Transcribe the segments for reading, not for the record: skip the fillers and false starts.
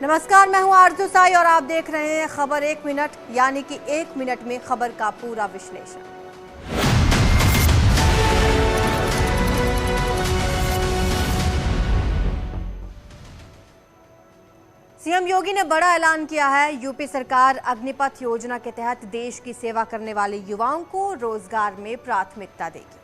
नमस्कार, मैं हूं आरजू साई और आप देख रहे हैं खबर 1 मिनट, यानी कि 1 मिनट में खबर का पूरा विश्लेषण। सीएम योगी ने बड़ा ऐलान किया है। यूपी सरकार अग्निपथ योजना के तहत देश की सेवा करने वाले युवाओं को रोजगार में प्राथमिकता देगी।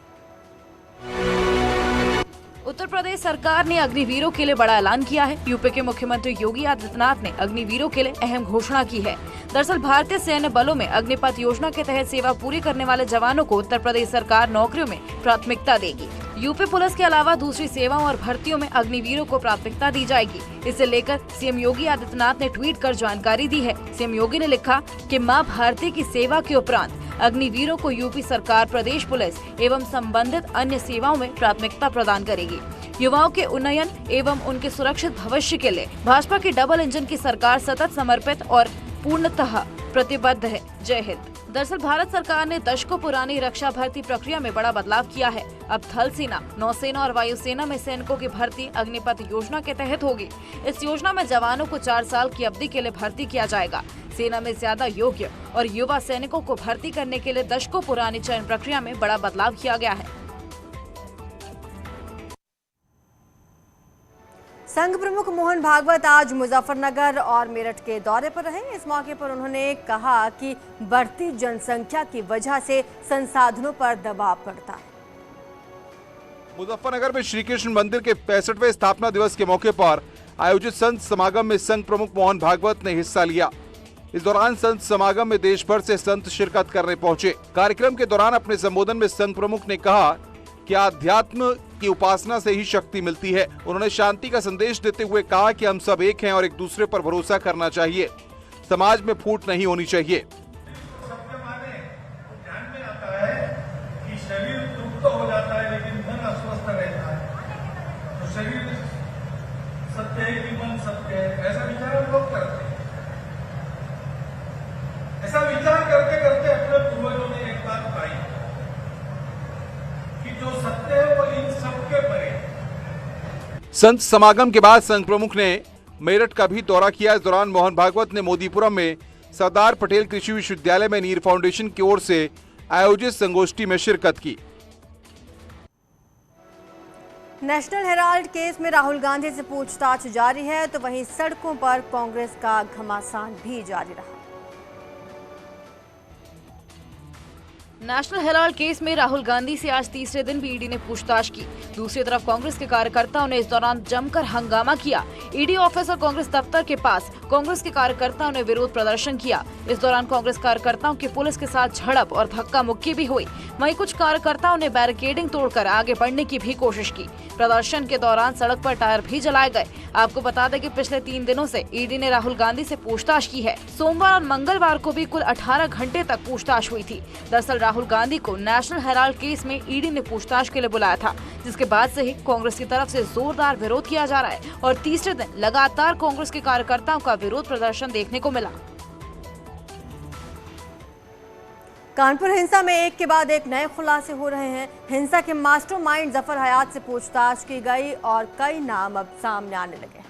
उत्तर प्रदेश सरकार ने अग्निवीरों के लिए बड़ा ऐलान किया है। यूपी के मुख्यमंत्री योगी आदित्यनाथ ने अग्निवीरों के लिए अहम घोषणा की है। दरअसल भारतीय सैन्य बलों में अग्निपथ योजना के तहत सेवा पूरी करने वाले जवानों को उत्तर प्रदेश सरकार नौकरियों में प्राथमिकता देगी। यूपी पुलिस के अलावा दूसरी सेवाओं और भर्तियों में अग्निवीरों को प्राथमिकता दी जाएगी। इसे लेकर सीएम योगी आदित्यनाथ ने ट्वीट कर जानकारी दी है। सीएम योगी ने लिखा कि मां भारती की सेवा के उपरांत अग्निवीरों को यूपी सरकार प्रदेश पुलिस एवं संबंधित अन्य सेवाओं में प्राथमिकता प्रदान करेगी। युवाओं के उन्नयन एवं उनके सुरक्षित भविष्य के लिए भाजपा की डबल इंजन की सरकार सतत समर्पित और पूर्णतः प्रतिबद्ध है। जय हिंद। दरअसल भारत सरकार ने दशकों पुरानी रक्षा भर्ती प्रक्रिया में बड़ा बदलाव किया है। अब थल सेना, नौसेना और वायुसेना में सैनिकों की भर्ती अग्निपथ योजना के तहत होगी। इस योजना में जवानों को 4 साल की अवधि के लिए भर्ती किया जाएगा। सेना में ज्यादा योग्य और युवा सैनिकों को भर्ती करने के लिए दशकों पुरानी चयन प्रक्रिया में बड़ा बदलाव किया गया है। संघ प्रमुख मोहन भागवत आज मुजफ्फरनगर और मेरठ के दौरे पर रहे। इस मौके पर उन्होंने कहा कि बढ़ती जनसंख्या की वजह से संसाधनों पर दबाव पड़ता है। मुजफ्फरनगर में श्री कृष्ण मंदिर के 65वें स्थापना दिवस के मौके पर आयोजित संत समागम में संघ प्रमुख मोहन भागवत ने हिस्सा लिया। इस दौरान संत समागम में देश भर से संत शिरकत करने पहुंचे। कार्यक्रम के दौरान अपने संबोधन में संघ प्रमुख ने कहा कि आध्यात्म की उपासना से ही शक्ति मिलती है। उन्होंने शांति का संदेश देते हुए कहा कि हम सब एक हैं और एक दूसरे पर भरोसा करना चाहिए। समाज में फूट नहीं होनी चाहिए। सबके माने ध्यान में आता है कि शरीर तृप्त हो जाता है लेकिन मन अस्वस्थ रहता है। तो शरीर सत्य है कि मन सत्य है, ऐसा विचार हम लोग करते हैं। ऐसा विचार करते करते अपने पूर्वजों ने एक बात पाई कि जो सत्य है वो इन सबके परे। संत समागम के बाद संघ प्रमुख ने मेरठ का भी दौरा किया। इस दौरान मोहन भागवत ने मोदीपुरम में सरदार पटेल कृषि विश्वविद्यालय में नीर फाउंडेशन की ओर से आयोजित संगोष्ठी में शिरकत की। नेशनल हेराल्ड केस में राहुल गांधी से पूछताछ जारी है, तो वहीं सड़कों पर कांग्रेस का घमासान भी जारी रहा। नेशनल हेराल्ड केस में राहुल गांधी से आज तीसरे दिन भी ईडी ने पूछताछ की। दूसरी तरफ कांग्रेस के कार्यकर्ताओं ने इस दौरान जमकर हंगामा किया। ईडी ऑफिस और कांग्रेस दफ्तर के पास कांग्रेस के कार्यकर्ताओं ने विरोध प्रदर्शन किया। इस दौरान कांग्रेस कार्यकर्ताओं की पुलिस के साथ झड़प और धक्का मुक्की भी हुई। वहीं कुछ कार्यकर्ताओं ने बैरिकेडिंग तोड़कर आगे बढ़ने की भी कोशिश की। प्रदर्शन के दौरान सड़क पर टायर भी जलाए गए। आपको बता दें कि पिछले 3 दिनों से ईडी ने राहुल गांधी से पूछताछ की है। सोमवार और मंगलवार को भी कुल 18 घंटे तक पूछताछ हुई थी। दरअसल राहुल गांधी को नेशनल हेराल्ड केस में ईडी ने पूछताछ के लिए बुलाया था, जिसके बाद से ही कांग्रेस की तरफ से जोरदार विरोध किया जा रहा है और तीसरे दिन लगातार कांग्रेस के कार्यकर्ताओं का विरोध प्रदर्शन देखने को मिला। कानपुर हिंसा में एक के बाद एक नए खुलासे हो रहे हैं। हिंसा के मास्टरमाइंड जफर हयात से पूछताछ की गई और कई नाम अब सामने आने लगे हैं।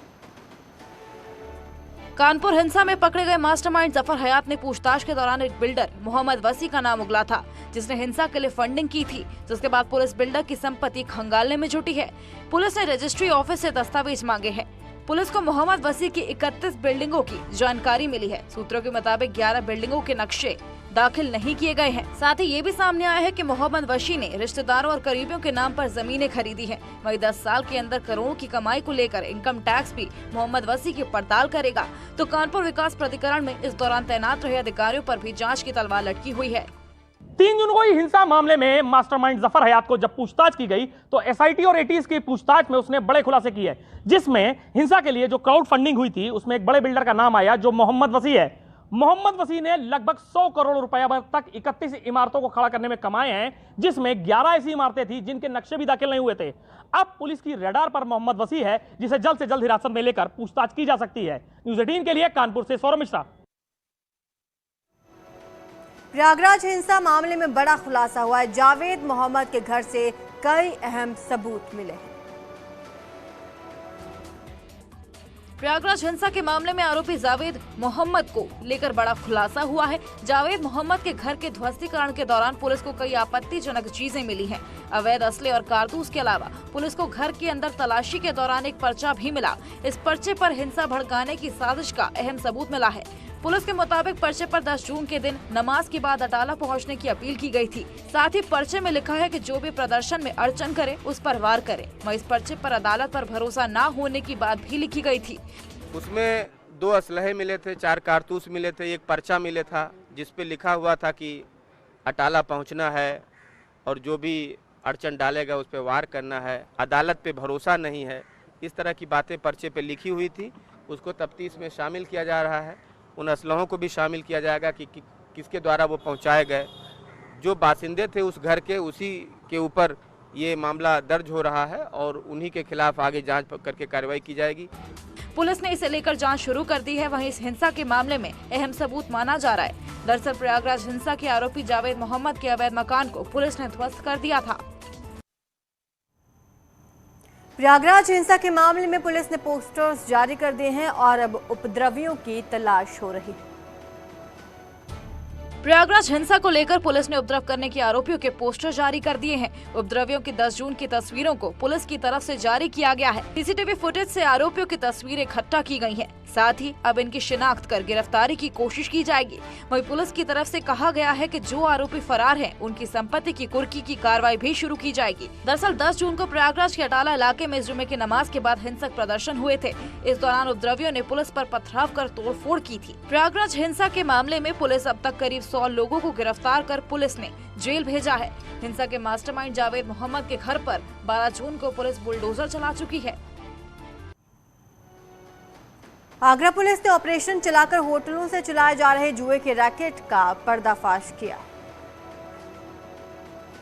कानपुर हिंसा में पकड़े गए मास्टरमाइंड जफर हयात ने पूछताछ के दौरान एक बिल्डर मोहम्मद वसी का नाम उगला था, जिसने हिंसा के लिए फंडिंग की थी। जिसके बाद पुलिस बिल्डर की संपत्ति खंगालने में जुटी है। पुलिस ने रजिस्ट्री ऑफिस से दस्तावेज मांगे हैं। पुलिस को मोहम्मद वसी की 31 बिल्डिंगों की जानकारी मिली है। सूत्रों के मुताबिक 11 बिल्डिंगों के नक्शे दाखिल नहीं किए गए हैं। साथ ही ये भी सामने आया है कि मोहम्मद वसी ने रिश्तेदारों और करीबियों के नाम पर जमीनें खरीदी हैं। वहीं 10 साल के अंदर करोड़ों की कमाई को लेकर इनकम टैक्स भी मोहम्मद वसी की पड़ताल करेगा। तो कानपुर विकास प्राधिकरण में इस दौरान तैनात रहे अधिकारियों पर भी जाँच की तलवार लटकी हुई है। 3 जून को ही हिंसा मामले में मास्टरमाइंड जफर हयात को जब पूछताछ की गई तो एसआईटी और एटीज की पूछताछ में उसने बड़े खुलासे किए, जिसमें हिंसा के लिए जो क्राउड फंडिंग हुई थी उसमें एक बड़े बिल्डर का नाम आया जो मोहम्मद वसी है। मोहम्मद वसी ने लगभग 100 करोड़ रुपया तक 31 इमारतों को खड़ा करने में कमाए हैं, जिसमें 11 ऐसी इमारतें थी जिनके नक्शे भी दाखिल नहीं हुए थे। अब पुलिस की रडार पर मोहम्मद वसी है, जिसे जल्द से जल्द हिरासत में लेकर पूछताछ की जा सकती है। न्यूज़ 18 के लिए कानपुर से सौरभ मिश्रा। प्रयागराज हिंसा मामले में बड़ा खुलासा हुआ है। जावेद मोहम्मद के घर से कई अहम सबूत मिले हैं। प्रयागराज हिंसा के मामले में आरोपी जावेद मोहम्मद को लेकर बड़ा खुलासा हुआ है। जावेद मोहम्मद के घर के ध्वस्तीकरण के दौरान पुलिस को कई आपत्तिजनक चीजें मिली हैं। अवैध असले और कारतूस के अलावा पुलिस को घर के अंदर तलाशी के दौरान एक पर्चा भी मिला। इस पर्चे पर हिंसा भड़काने की साजिश का अहम सबूत मिला है। पुलिस के मुताबिक पर्चे पर 10 जून के दिन नमाज के बाद अटाला पहुंचने की अपील की गई थी। साथ ही पर्चे में लिखा है कि जो भी प्रदर्शन में अड़चन करे उस पर वार करे। वहीं इस पर्चे पर अदालत पर भरोसा न होने की बात भी लिखी गई थी। उसमें 2 असलहे मिले थे, 4 कारतूस मिले थे, एक पर्चा मिले था जिसपे लिखा हुआ था कि अटाला पहुंचना है और जो भी अड़चन डालेगा उस पर वार करना है, अदालत पे भरोसा नहीं है। इस तरह की बातें पर्चे पे लिखी हुई थी। उसको तफ्तीश में शामिल किया जा रहा है। उन असलहों को भी शामिल किया जाएगा कि किसके द्वारा वो पहुंचाए गए। जो बासिंदे थे उस घर के, उसी के ऊपर ये मामला दर्ज हो रहा है और उन्हीं के खिलाफ आगे जांच करके कार्रवाई की जाएगी। पुलिस ने इसे लेकर जांच शुरू कर दी है। वहीं इस हिंसा के मामले में अहम सबूत माना जा रहा है। दरअसल प्रयागराज हिंसा के आरोपी जावेद मोहम्मद के अवैध मकान को पुलिस ने ध्वस्त कर दिया था। प्रयागराज हिंसा के मामले में पुलिस ने पोस्टर्स जारी कर दिए हैं और अब उपद्रवियों की तलाश हो रही है। प्रयागराज हिंसा को लेकर पुलिस ने उपद्रव करने के आरोपियों के पोस्टर जारी कर दिए हैं। उपद्रवियों की 10 जून की तस्वीरों को पुलिस की तरफ से जारी किया गया है। सीसीटीवी फुटेज से आरोपियों की तस्वीरें इकट्ठा की गई हैं। साथ ही अब इनकी शिनाख्त कर गिरफ्तारी की कोशिश की जाएगी। वहीं पुलिस की तरफ से कहा गया है कि जो आरोपी फरार हैं, उनकी संपत्ति की कुर्की की कार्रवाई भी शुरू की जाएगी। दरअसल 10 जून को प्रयागराज के अटाला इलाके में जुमे की नमाज के बाद हिंसक प्रदर्शन हुए थे। इस दौरान उपद्रवियों ने पुलिस पर पथराव कर तोड़फोड़ की थी। प्रयागराज हिंसा के मामले में पुलिस अब तक करीब 100 लोगों को गिरफ्तार कर पुलिस ने जेल भेजा है। हिंसा के मास्टरमाइंड जावेद मोहम्मद के घर पर 12 जून को पुलिस बुलडोजर चला चुकी है। आगरा पुलिस ने ऑपरेशन चलाकर होटलों से चलाए जा रहे जुए के रैकेट का पर्दाफाश किया।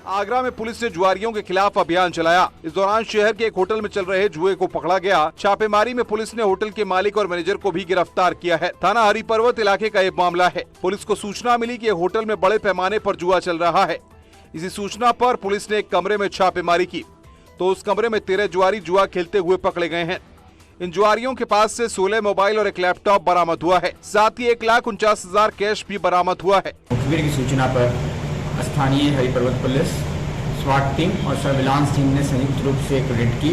आगरा में पुलिस ने जुआरियों के खिलाफ अभियान चलाया। इस दौरान शहर के एक होटल में चल रहे जुए को पकड़ा गया। छापेमारी में पुलिस ने होटल के मालिक और मैनेजर को भी गिरफ्तार किया है। थाना हरिपर्वत इलाके का ये मामला है। पुलिस को सूचना मिली कि होटल में बड़े पैमाने पर जुआ चल रहा है। इसी सूचना पर पुलिस ने एक कमरे में छापेमारी की तो उस कमरे में 13 जुआरी जुआ खेलते हुए पकड़े गए हैं। इन जुआरियों के पास से 16 मोबाइल और एक लैपटॉप बरामद हुआ है। साथ ही 1,49,000 कैश भी बरामद हुआ है। मुखबिर की सूचना पर स्थानीय हरिपर्वत पुलिस, स्वाट टीम और सर्विलांस टीम ने संयुक्त रूप से एक रेड की,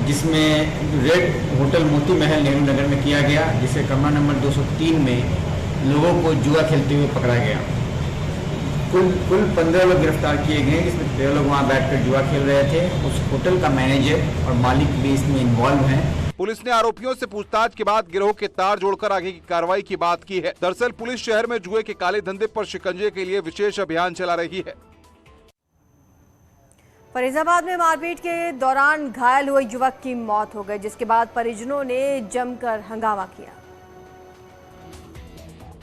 जिसमें रेड होटल मोती महल नेहरू नगर में किया गया, जिसे कमरा नंबर 203 में लोगों को जुआ खेलते हुए पकड़ा गया। कुल 15 लोग गिरफ्तार किए गए, जिसमें 13 लोग वहां बैठकर जुआ खेल रहे थे। उस होटल का मैनेजर और मालिक भी इसमें इन्वॉल्व हैं। पुलिस ने आरोपियों से पूछताछ के बाद गिरोह के तार जोड़कर आगे की कार्रवाई की बात की है। दरअसल पुलिस शहर में जुए के काले धंधे पर शिकंजे के लिए विशेष अभियान चला रही है। फरीदाबाद में मारपीट के दौरान घायल हुए युवक की मौत हो गई, जिसके बाद परिजनों ने जमकर हंगामा किया।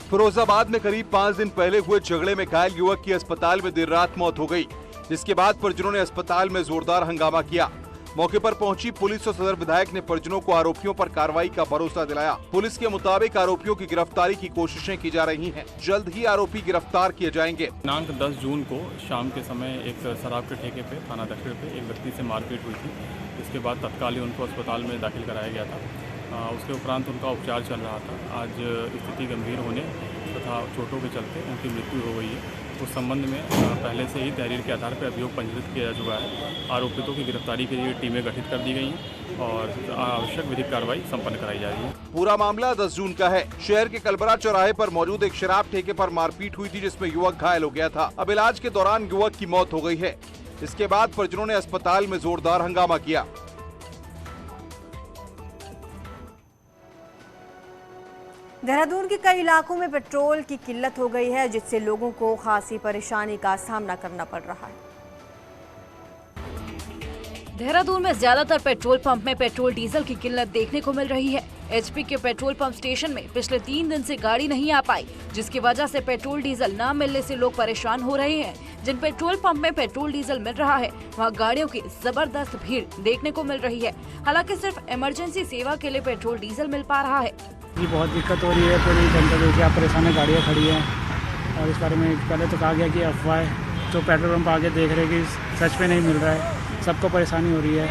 फिरोजाबाद में करीब 5 दिन पहले हुए झगड़े में घायल युवक की अस्पताल में देर रात मौत हो गई, जिसके बाद परिजनों ने अस्पताल में जोरदार हंगामा किया। मौके पर पहुंची पुलिस और सदर विधायक ने परिजनों को आरोपियों पर कार्रवाई का भरोसा दिलाया। पुलिस के मुताबिक आरोपियों की गिरफ्तारी की कोशिशें की जा रही हैं। जल्द ही आरोपी गिरफ्तार किए जाएंगे। दिनांक 10 जून को शाम के समय एक शराब के ठेके पे थाना दक्षिण पे एक व्यक्ति से मारपीट हुई थी। इसके बाद तत्काल ही उनको अस्पताल में दाखिल कराया गया था। उसके उपरांत उनका उपचार चल रहा था। आज स्थिति गंभीर होने तथा चोटों के चलते उनकी मृत्यु हो गई है। उस संबंध में पहले से ही तहरीर के आधार पर अभियोग पंजीकृत किया जा चुका है। आरोपितों की गिरफ्तारी के लिए टीमें गठित कर दी गई हैं और आवश्यक विधिक कार्रवाई संपन्न कराई जा रही है। पूरा मामला 10 जून का है। शहर के कलबरा चौराहे पर मौजूद एक शराब ठेके पर मारपीट हुई थी, जिसमें युवक घायल हो गया था। अब इलाज के दौरान युवक की मौत हो गई है। इसके बाद परिजनों ने अस्पताल में जोरदार हंगामा किया। देहरादून के कई इलाकों में पेट्रोल की किल्लत हो गई है, जिससे लोगों को खासी परेशानी का सामना करना पड़ रहा है। देहरादून में ज्यादातर पेट्रोल पंप में पेट्रोल डीजल की किल्लत देखने को मिल रही है। एचपी के पेट्रोल पंप स्टेशन में पिछले 3 दिन से गाड़ी नहीं आ पाई, जिसकी वजह से पेट्रोल डीजल न मिलने से लोग परेशान हो रहे हैं। जिन पेट्रोल पंप में पेट्रोल डीजल मिल रहा है, वहां गाड़ियों की जबरदस्त भीड़ देखने को मिल रही है। हालांकि सिर्फ इमरजेंसी सेवा के लिए पेट्रोल डीजल मिल पा रहा है। जी बहुत दिक्कत हो रही है। पूरी जनता जो क्या परेशान गाड़ियाँ खड़ी हैं और इस बारे में पहले तो कहा गया कि अफवाह है, तो पेट्रोल पंप आगे देख रहे हैं कि सच में नहीं मिल रहा है। सबको परेशानी हो रही है।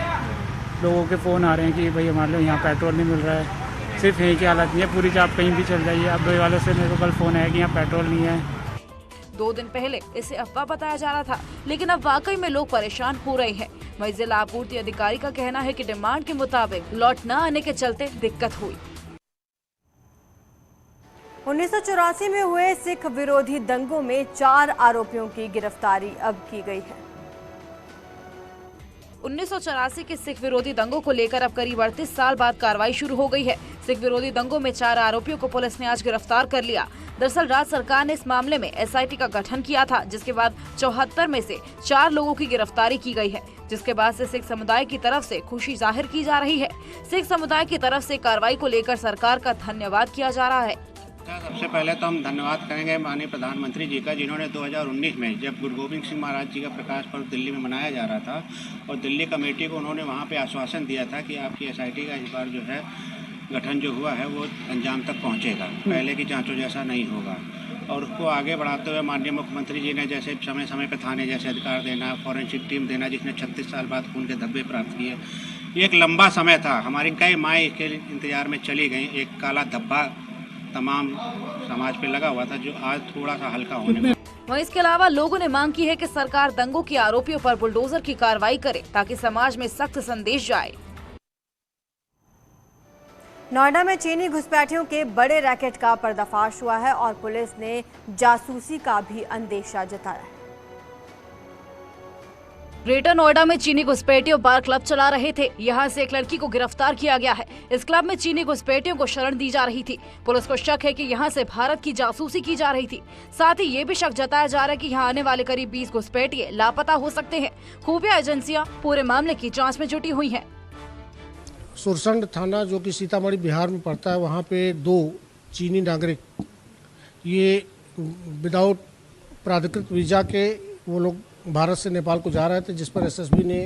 लोगों के फ़ोन आ रहे हैं कि भाई हमारे लिए यहाँ पेट्रोल नहीं मिल रहा है। सिर्फ यहीं की हालत नहीं है, पूरी आप कहीं भी चल जाइए। अब दो वालों से मेरे को कल फ़ोन है कि यहाँ पेट्रोल नहीं है। 2 दिन पहले इसे अफवाह बताया जा रहा था, लेकिन अब वाकई में लोग परेशान हो रहे हैं। वहीं जिला आपूर्ति अधिकारी का कहना है कि डिमांड के मुताबिक लौट न आने के चलते दिक्कत हुई। 1984 में हुए सिख विरोधी दंगों में 4 आरोपियों की गिरफ्तारी अब की गई है। 1984 के सिख विरोधी दंगों को लेकर अब करीब 38 साल बाद कार्रवाई शुरू हो गई है। सिख विरोधी दंगों में 4 आरोपियों को पुलिस ने आज गिरफ्तार कर लिया। दरअसल राज्य सरकार ने इस मामले में एसआईटी का गठन किया था, जिसके बाद 74 में से 4 लोगों की गिरफ्तारी की गई है, जिसके बाद से सिख समुदाय की तरफ से खुशी जाहिर की जा रही है। सिख समुदाय की तरफ से कार्रवाई को लेकर सरकार का धन्यवाद किया जा रहा है। सबसे पहले तो हम धन्यवाद करेंगे माननीय प्रधानमंत्री जी का, जिन्होंने 2019 में जब गुरु गोविंद सिंह महाराज जी का प्रकाश पर्व दिल्ली में मनाया जा रहा था और दिल्ली कमेटी को उन्होंने वहां पे आश्वासन दिया था कि आपकी एसआईटी का इस बार जो है गठन जो हुआ है वो अंजाम तक पहुंचेगा, पहले की जांचों जैसा नहीं होगा। और उसको आगे बढ़ाते हुए माननीय मुख्यमंत्री जी ने जैसे समय समय पर थाने जैसे अधिकार देना, फॉरेंसिक टीम देना, जिसने 36 साल बाद खून के धब्बे प्राप्त किए। ये एक लंबा समय था, हमारी कई माएँ इसके इंतजार में चली गई। एक काला धब्बा तमाम समाज पे लगा हुआ था, जो आज थोड़ा सा हल्का होने में। वहीं इसके अलावा लोगों ने मांग की है कि सरकार दंगों के आरोपियों पर बुलडोजर की कार्रवाई करे, ताकि समाज में सख्त संदेश जाए। नोएडा में चीनी घुसपैठियों के बड़े रैकेट का पर्दाफाश हुआ है और पुलिस ने जासूसी का भी अंदेशा जताया है। ग्रेटर नोएडा में चीनी घुसपैठियों बार क्लब चला रहे थे। यहां से एक लड़की को गिरफ्तार किया गया है। इस क्लब में चीनी घुसपैठियों को शरण दी जा रही थी। पुलिस को शक है कि यहां से भारत की जासूसी की जा रही थी। साथ ही ये भी शक जताया जा रहा है कि यहां आने वाले करीब 20 घुसपैठिए लापता हो सकते हैं। खुफिया एजेंसियां पूरे मामले की जाँच में जुटी हुई है। सुरसंड थाना जो कि सीतामढ़ी बिहार में पड़ता है, वहाँ पे 2 चीनी नागरिक ये विदाउट प्राधिकृत वीजा के वो लोग भारत से नेपाल को जा रहे थे, जिस पर एसएसबी ने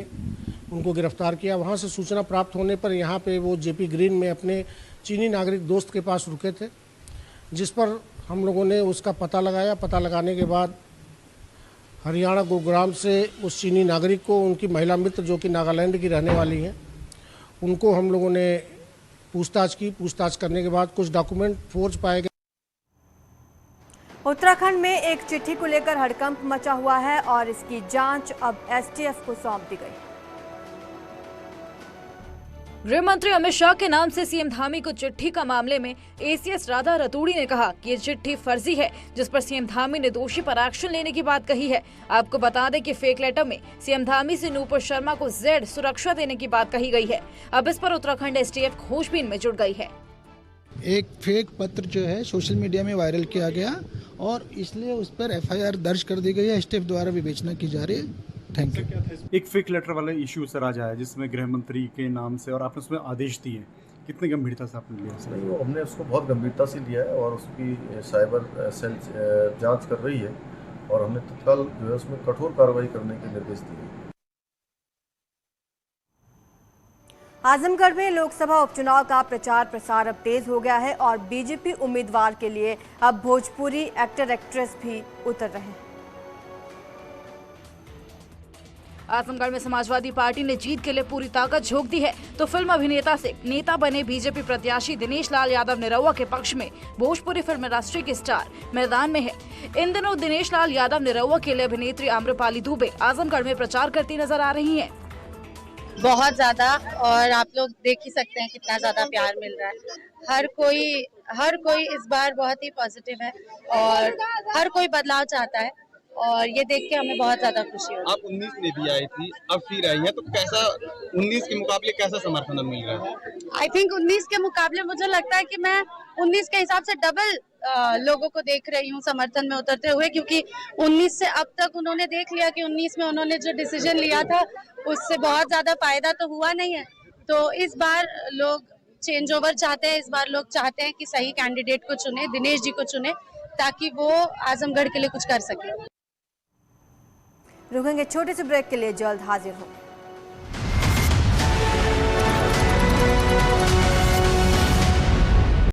उनको गिरफ्तार किया। वहाँ से सूचना प्राप्त होने पर यहाँ पे वो जेपी ग्रीन में अपने चीनी नागरिक दोस्त के पास रुके थे, जिस पर हम लोगों ने उसका पता लगाया। पता लगाने के बाद हरियाणा गुरुग्राम से उस चीनी नागरिक को उनकी महिला मित्र जो कि नागालैंड की रहने वाली हैं, उनको हम लोगों ने पूछताछ की। पूछताछ करने के बाद कुछ डॉक्यूमेंट फोर्ज पाए गए। उत्तराखंड में एक चिट्ठी को लेकर हड़कंप मचा हुआ है और इसकी जांच अब एसटीएफ को सौंप दी गई। गृह मंत्री अमित शाह के नाम से सीएम धामी को चिट्ठी का मामले में एसीएस राधा रतूड़ी ने कहा कि ये चिट्ठी फर्जी है, जिस पर सीएम धामी ने दोषी पर एक्शन लेने की बात कही है। आपको बता दें कि फेक लेटर में सीएम धामी से नूपुर शर्मा को जेड सुरक्षा देने की बात कही गई है। अब इस पर उत्तराखंड एसटीएफ खोजबीन में जुट गई है। एक फेक पत्र जो है सोशल मीडिया में वायरल किया गया और इसलिए उस पर एफआईआर दर्ज कर दी गई है। एसटीएफ द्वारा विवेचना की जा रही है। Thank you. एक फेक लेटर वाला इशू सर आज आया जिसमें गृह मंत्री के नाम से और आपने उसमें आदेश दिए, कितनी गंभीरता से आपने लिया? नहीं, हमने उसको बहुत गंभीरता से लिया है और उसकी साइबर सेल जांच कर रही है और हमने तत्काल जो है उसमें कठोर कार्रवाई करने के निर्देश दिए। आजमगढ़ में लोकसभा उपचुनाव का प्रचार प्रसार अब तेज हो गया है और बीजेपी उम्मीदवार के लिए अब भोजपुरी एक्टर एक्ट्रेस भी उतर रहे हैं। आजमगढ़ में समाजवादी पार्टी ने जीत के लिए पूरी ताकत झोंक दी है, तो फिल्म अभिनेता से नेता बने बीजेपी प्रत्याशी दिनेश लाल यादव निरहुआ के पक्ष में भोजपुरी फिल्म इंडस्ट्री के स्टार मैदान में है। इन दिनों दिनेश लाल यादव निरहुआ के लिए अभिनेत्री आम्रपाली दुबे आजमगढ़ में प्रचार करती नजर आ रही हैं। बहुत ज्यादा, और आप लोग देख ही सकते हैं कितना ज्यादा प्यार मिल रहा है। हर कोई इस बार बहुत ही पॉजिटिव है और हर कोई बदलाव चाहता है और ये देख के हमें बहुत ज्यादा खुशी होती है। आप 19 में भी आई थी, अब फिर आई है, तो कैसा 19 के मुकाबले कैसा समर्थन मिल रहा है? आई थिंक 19 के मुकाबले मुझे लगता है कि मैं 19 के हिसाब से डबल लोगों को देख रही हूँ समर्थन में उतरते हुए, क्योंकि 19 से अब तक उन्होंने देख लिया कि 19 में उन्होंने जो डिसीजन लिया था उससे बहुत ज्यादा फायदा तो हुआ नहीं है। तो इस बार लोग चेंज ओवर चाहते हैं, इस बार लोग चाहते हैं कि सही कैंडिडेट को चुने, दिनेश जी को चुने, ताकि वो आजमगढ़ के लिए कुछ कर सके। रुकेंगे छोटे से ब्रेक के लिए, जल्द हाजिर होंगे।